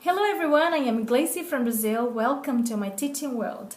Hello everyone, I am Glacy from Brazil. Welcome to my teaching world.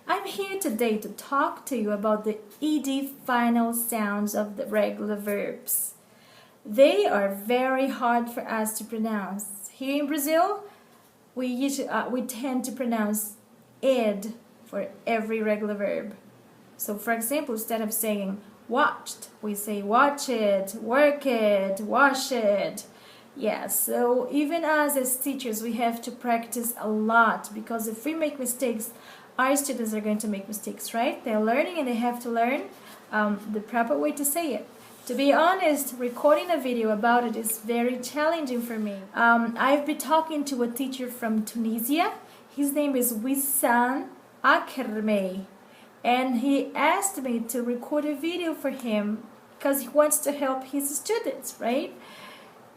I'm here today to talk to you about the ed final sounds of the regular verbs. They are very hard for us to pronounce. Here in Brazil, we tend to pronounce ed for every regular verb. So for example, instead of saying watched, we say watch it, work it, wash it. Yes, so even us as teachers, we have to practice a lot, because if we make mistakes, our students are going to make mistakes, right? They're learning and they have to learn the proper way to say it. To be honest, recording a video about it is very challenging for me. I've been talking to a teacher from Tunisia. His name is Wissam Akermey. And he asked me to record a video for him because he wants to help his students, right?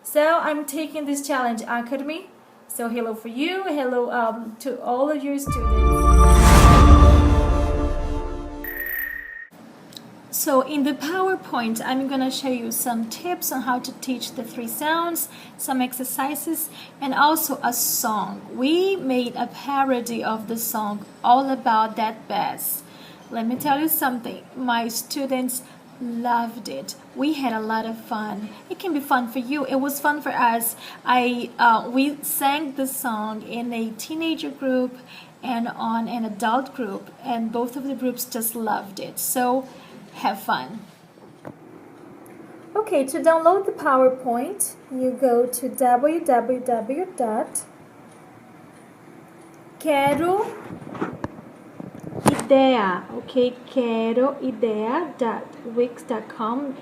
So I'm taking this challenge, Academy. So hello for you, hello to all of your students. So in the PowerPoint, I'm going to show you some tips on how to teach the three sounds, some exercises, and also a song. We made a parody of the song All About That Bass. Let me tell you something, my students loved it. We had a lot of fun. It can be fun for you. It was fun for us. We sang the song in a teenager group and on an adult group, and both of the groups just loved it. So have fun. Okay, to download the PowerPoint, you go to www.queroidea, okay, queroidea.wix.com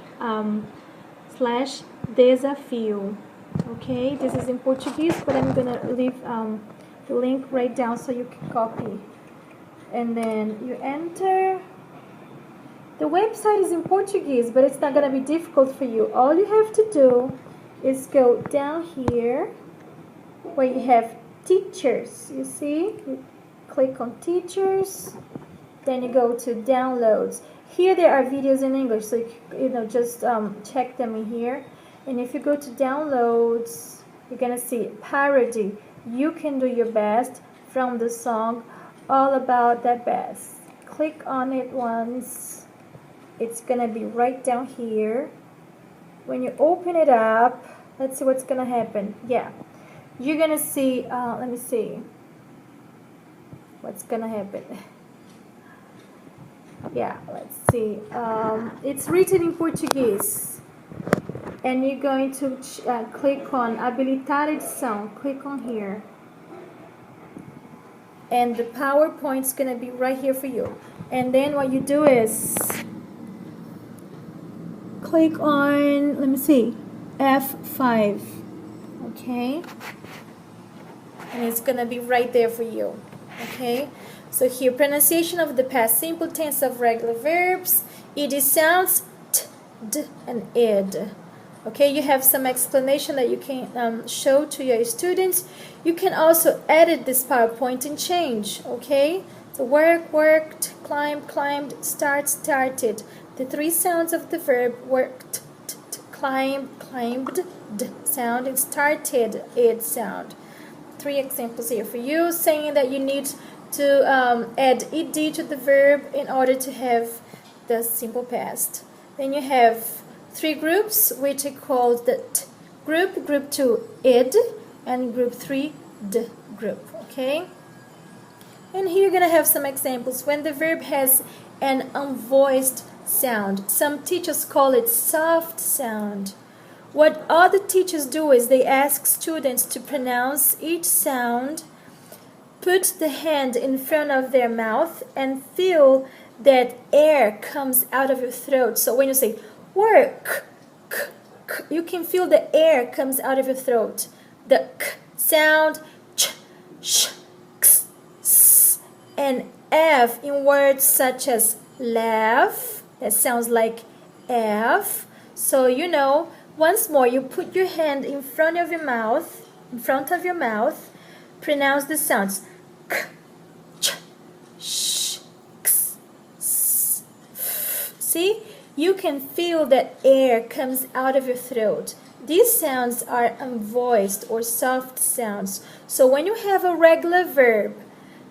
/desafio. Okay, this is in Portuguese, but I'm gonna leave the link right down so you can copy. And then you enter. The website is in Portuguese, but it's not going to be difficult for you. All you have to do is go down here where you have teachers. You see? You click on teachers, then you go to downloads. Here there are videos in English, so just check them in here. And if you go to downloads, you're going to see Parity. You can do your best from the song All About That Bass. Click on it once. It's gonna be right down here. When you open it up, let's see what's gonna happen. Yeah, you're gonna see, let me see what's gonna happen. Yeah, let's see. It's written in Portuguese, and you're going to click on habilitar edição. Click on here, and the PowerPoint's gonna be right here for you. And then what you do is click on, let me see, F5, okay, and it's gonna be right there for you. Okay, so here, pronunciation of the past simple tense of regular verbs, ed sounds t, d, and id. Okay, you have some explanation that you can show to your students. You can also edit this PowerPoint and change. Okay, so work, worked, climbed, climbed, start, started. The three sounds of the verb worked, climbed, climbed, d sound, and started, id sound. Three examples here for you, saying that you need to add ed to the verb in order to have the simple past. Then you have three groups, which are called the t group, group 2 id, and group 3 d group. Okay? And here you're going to have some examples. When the verb has an unvoiced sound, some teachers call it soft sound. What other teachers do is they ask students to pronounce each sound, put the hand in front of their mouth, and feel that air comes out of your throat. So when you say work, k, k, you can feel the air comes out of your throat. The k sound, ch, sh, x, s, and f in words such as laugh, that sounds like F. So once more, you put your hand in front of your mouth, pronounce the sounds k, ch, sh, x, See, you can feel that air comes out of your throat. These sounds are unvoiced or soft sounds. So when you have a regular verb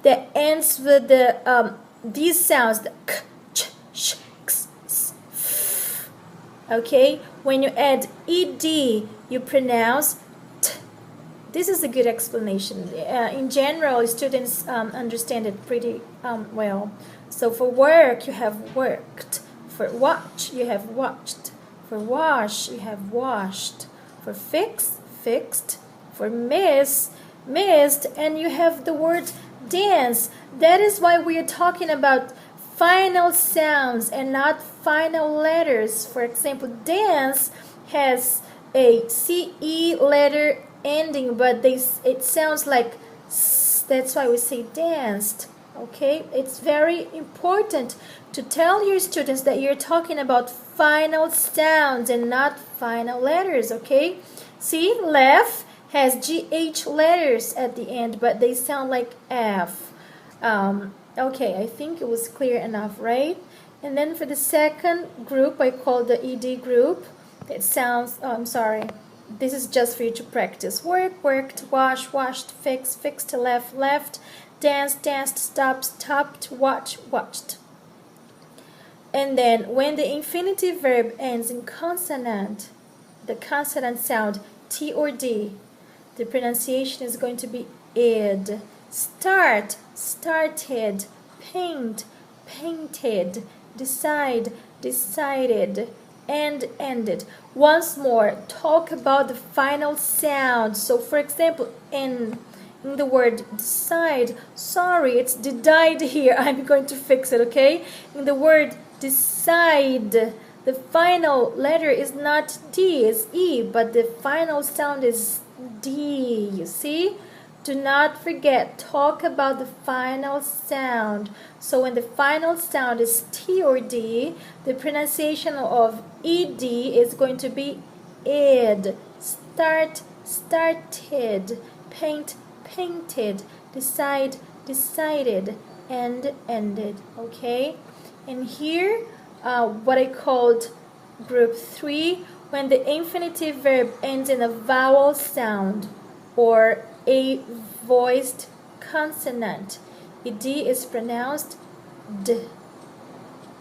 that ends with the these sounds, the k, ch, sh, x, s, f, okay? When you add ed, you pronounce t. This is a good explanation. In general, students understand it pretty well. So for work, you have worked. For watch, you have watched. For wash, you have washed. For fix, fixed. For miss, missed. And you have the word dance. That is why we are talking about final sounds and not final letters. For example, dance has a CE letter ending, but it sounds like s. That's why we say danced. Okay, it's very important to tell your students that you're talking about final sounds and not final letters. Okay, see, left has GH letters at the end, but they sound like F. Okay, I think it was clear enough, right? And then for the second group, I call the ED group. It sounds, I'm sorry, this is just for you to practice. Work, worked, wash, washed, fix, fixed, left, left, dance, danced, stopped, stopped, watch, watched. And then when the infinitive verb ends in consonant, the consonant sound T or D, the pronunciation is going to be id. Start, started, paint, painted, decide, decided, and ended. Once more, talk about the final sound. So for example, in the word decide, sorry, it's died here. I'm going to fix it, okay? In the word decide, the final letter is not D, it's E, but the final sound is D, you see? Do not forget, talk about the final sound. So when the final sound is T or D, the pronunciation of ED is going to be id. Start, started, paint, painted, decide, decided, and ended. Okay? And here, what I called group 3, when the infinitive verb ends in a vowel sound or a voiced consonant, ed is pronounced d.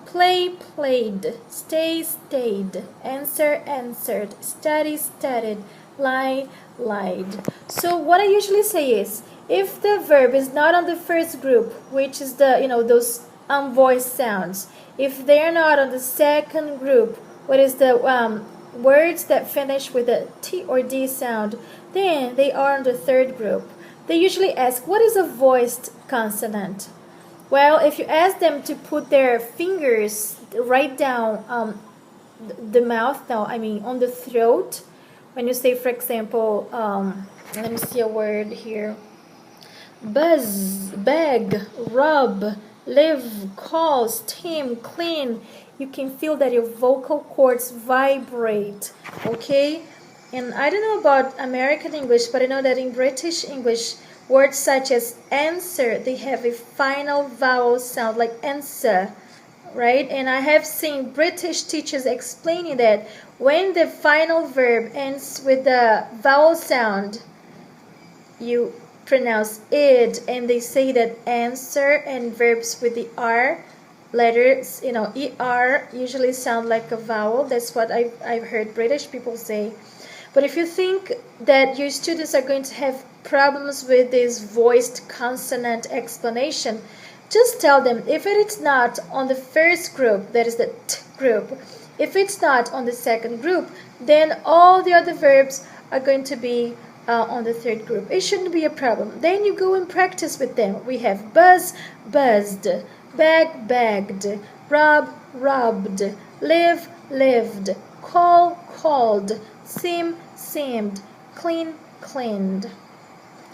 Play, played, stay, stayed, answer, answered, study, studied, lie, lied. So what I usually say is, if the verb is not on the first group, which is the, those unvoiced sounds, if they're not on the second group, what is the words that finish with a T or D sound, then they are on the third group. They usually ask, what is a voiced consonant? Well, if you ask them to put their fingers right down the mouth, on the throat, when you say, for example, let me see a word here, buzz, beg, rub, live, call, steam, clean, you can feel that your vocal cords vibrate, okay? And I don't know about American English, but I know that in British English, words such as answer, they have a final vowel sound, like answer, right? And I have seen British teachers explaining that when the final verb ends with the vowel sound, you pronounce id, and they say that answer and verbs with the R letters, ER usually sound like a vowel. That's what I've heard British people say. But if you think that your students are going to have problems with this voiced consonant explanation, just tell them if it is not on the first group, that is the T group, if it's not on the second group, then all the other verbs are going to be on the third group. It shouldn't be a problem. Then you go and practice with them. We have buzz, buzzed, bag, bagged, rub, rubbed, live, lived, call, called, seem, seemed, clean, cleaned.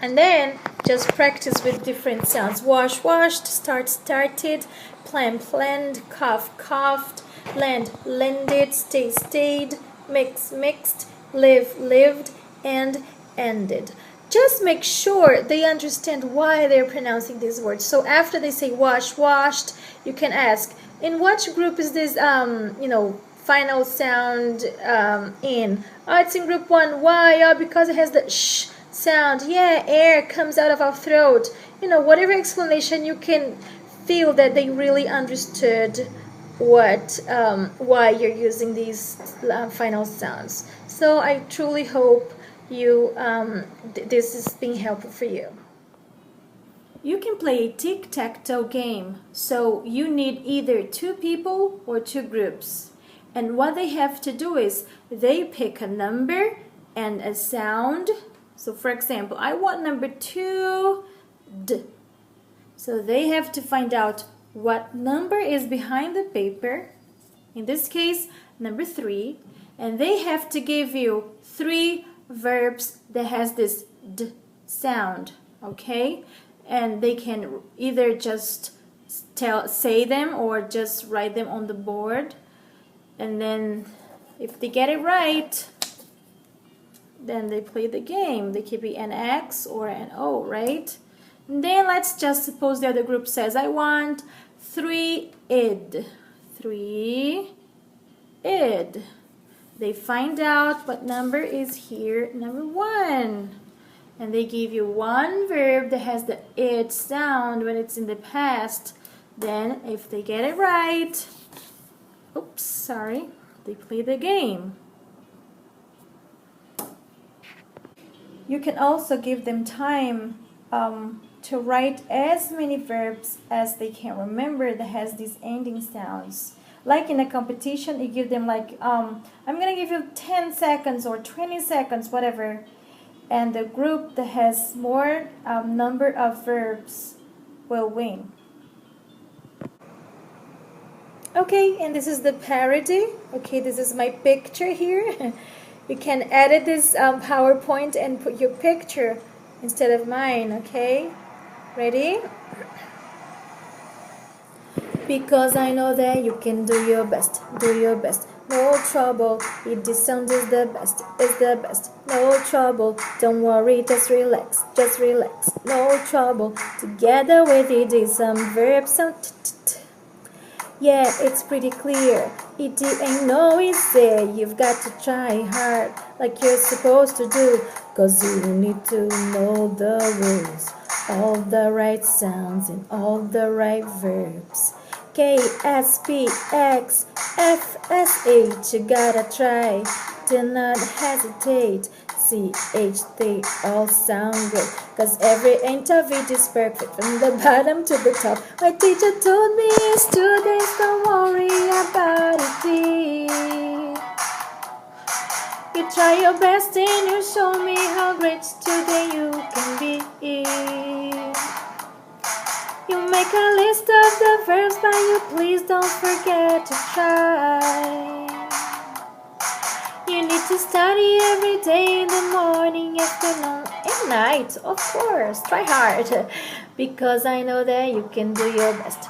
And then just practice with different sounds. Wash, washed, start, started, plan, planned, cough, coughed, land, lended, stay, stayed, mix, mixed, live, lived, and ended. Just make sure they understand why they're pronouncing these words. So after they say wash, washed, you can ask, In which group is this, final sound in? Oh, it's in group 1. Why? Oh, because it has the sh sound. Yeah, air comes out of our throat. Whatever explanation, you can feel that they really understood why you're using these final sounds. So I truly hope this is being helpful for you. You can play a tic-tac-toe game, so you need either 2 people or 2 groups. And what they have to do is they pick a number and a sound. So for example, I want number 2, D. So they have to find out what number is behind the paper. In this case, number 3. And they have to give you 3 verbs that has this D sound, okay? And they can either just say them or just write them on the board. And then if they get it right, then they play the game. They could be an X or an O, right? And then let's just suppose the other group says, I want 3 id. 3 id. They find out what number is here, number 1. And they give you 1 verb that has the id sound when it's in the past. Then if they get it right, oops, sorry, they play the game. You can also give them time to write as many verbs as they can remember that has these ending sounds. Like in a competition, you give them like, I'm going to give you 10 seconds or 20 seconds, whatever. And the group that has more number of verbs will win. Okay, and this is the parody. Okay, this is my picture here. You can edit this PowerPoint and put your picture instead of mine, okay? Ready? Because I know that you can do your best, no trouble, if this sound is the best, no trouble, don't worry, just relax, no trouble, together with it is some verb sound, yeah, it's pretty clear, it ain't no easy, you've got to try hard, like you're supposed to do, cause you need to know the rules, all the right sounds and all the right verbs. K, S, P, X, F, S, H, you gotta try, do not hesitate, C, H, they all sound good, cause every inch of it is perfect, from the bottom to the top. My teacher told me, students, don't worry about it. You try your best and you show me how great today you can be. You make a list of the verbs, but you please don't forget to try. You need to study every day, in the morning, afternoon, and night, of course. Try hard, because I know that you can do your best,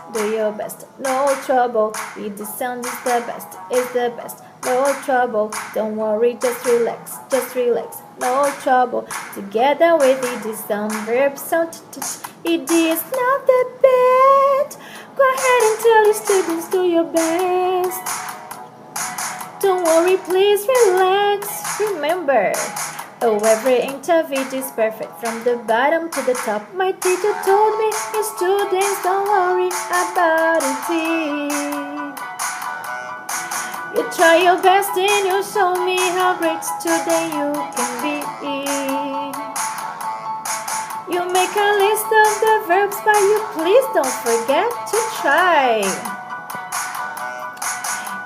no trouble, if the sound is the best, no trouble, don't worry, just relax, no trouble, together with it is some verb sound, it is not that bad, go ahead and tell your students, do your best. Don't worry, please relax. Remember, every inch of it is perfect, from the bottom to the top. My teacher told me, students, don't worry about it. You try your best and you show me how great today you can be. You make a list of the verbs, but you please don't forget to try.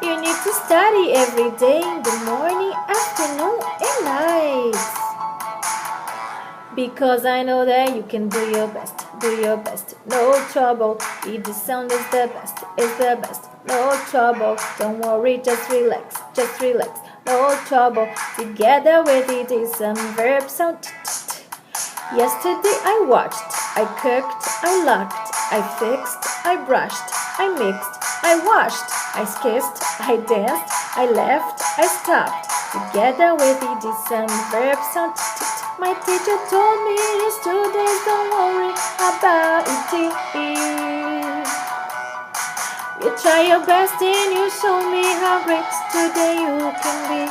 You need to study every day, in the morning, afternoon, and night. Because I know that you can do your best, no trouble, if the sound is the best, no trouble, don't worry, just relax, no trouble, together with it is some verb sound. Yesterday I watched, I cooked, I locked, I fixed, I brushed, I mixed, I washed, I kissed, I danced, I laughed, I stopped. Together with it is some verb sound. My teacher told me, students, don't worry about it. You You try your best and you show me how great today you can be.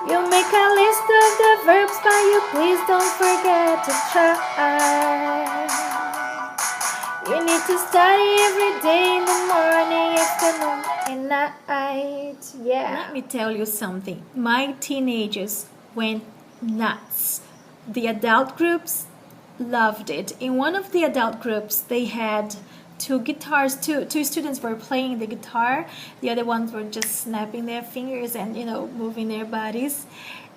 You make a list of the verbs, but you please don't forget to try. You need to study every day in the morning, afternoon, and night. Yeah. Let me tell you something. My teenagers went nuts. The adult groups loved it. In one of the adult groups, they had two guitars. Two students were playing the guitar. The other ones were just snapping their fingers and moving their bodies.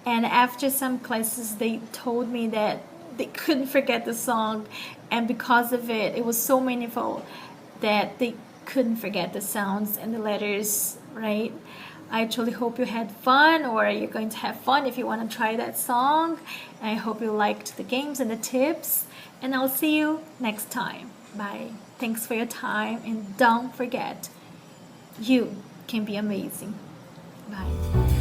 And after some classes, they told me that they couldn't forget the song, and because of it, it was so meaningful that they couldn't forget the sounds and the letters, right? I truly hope you had fun, or you're going to have fun if you want to try that song. I hope you liked the games and the tips, and I'll see you next time. Bye. Thanks for your time, and don't forget, you can be amazing. Bye.